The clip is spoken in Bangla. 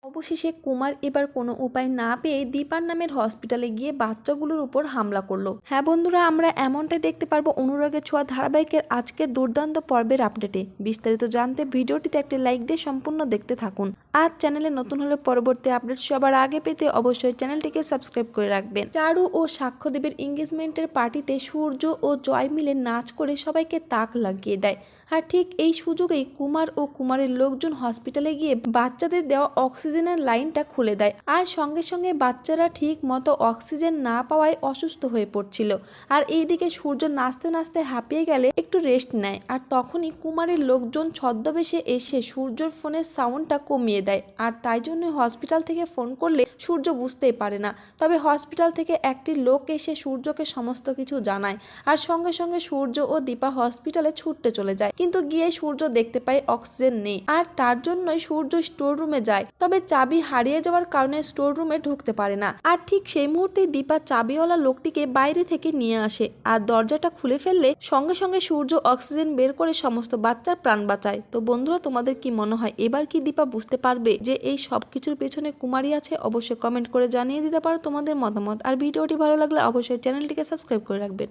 অবশেষে কুমার এবার কোনো উপায় না পেয়ে দীপার নামের হসপিটালে গিয়ে বাচ্চাগুলোর উপর হামলা করলো। হ্যাঁ বন্ধুরা, আমরা এমনটাই দেখতে পারবো অনুরাগের ছোঁয়া ধারাবাহিকের আজকের দুর্দান্ত পর্বের আপডেটে। বিস্তারিত জানতে ভিডিওটিতে একটি লাইক দিয়ে সম্পূর্ণ দেখতে থাকুন। আর চ্যানেলে নতুন হলে পরবর্তী আপডেট সবার আগে পেতে অবশ্যই চ্যানেলটিকে সাবস্ক্রাইব করে রাখবেন। চারু ও সাক্ষ্যদেবের এঙ্গেজমেন্টের পার্টিতে সূর্য ও জয় মিলে নাচ করে সবাইকে তাক লাগিয়ে দেয়। আর ঠিক এই সুযোগেই কুমার ও কুমারের লোকজন হসপিটালে গিয়ে বাচ্চাদের দেওয়া অক্সিজেনের লাইনটা খুলে দেয়। আর সঙ্গে সঙ্গে বাচ্চারা ঠিক মতো অক্সিজেন না পাওয়ায় অসুস্থ হয়ে পড়ছিল। আর এইদিকে সূর্য নাচতে নাচতে হাঁপিয়ে গেলে একটু রেস্ট নেয়। আর তখনই কুমারের লোকজন ছদ্মবেশে এসে সূর্যর ফোনের সাউন্ডটা কমিয়ে দেয়। আর তাই জন্য হসপিটাল থেকে ফোন করলে সূর্য বুঝতেই পারে না। তবে হসপিটাল থেকে একটি লোক এসে সূর্যকে সমস্ত কিছু জানায়। আর সঙ্গে সঙ্গে সূর্য ও দীপা হসপিটালে ছুটতে চলে যায়। কিন্তু গিয়ে সূর্য দেখতে পায় অক্সিজেন নেই। আর তার জন্যই সূর্য স্টোর রুমে যায়। তবে চাবি হারিয়ে যাওয়ার কারণে স্টোর রুমে ঢুকতে পারে না। আর ঠিক সেই মুহূর্তেই দীপা চাবিওয়ালা লোকটিকে বাইরে থেকে নিয়ে আসে। আর দরজাটা খুলে ফেললে সঙ্গে সঙ্গে সূর্য অক্সিজেন বের করে সমস্ত বাচ্চার প্রাণ বাঁচায়। তো বন্ধুরা, তোমাদের কি মনে হয় এবার কি দীপা বুঝতে পারবে যে এই সব কিছুর পেছনে কুমারী আছে? অবশ্যই কমেন্ট করে জানিয়ে দিতে পারো তোমাদের মতামত। আর ভিডিওটি ভালো লাগলে অবশ্যই চ্যানেলটিকে সাবস্ক্রাইব করে রাখবেন।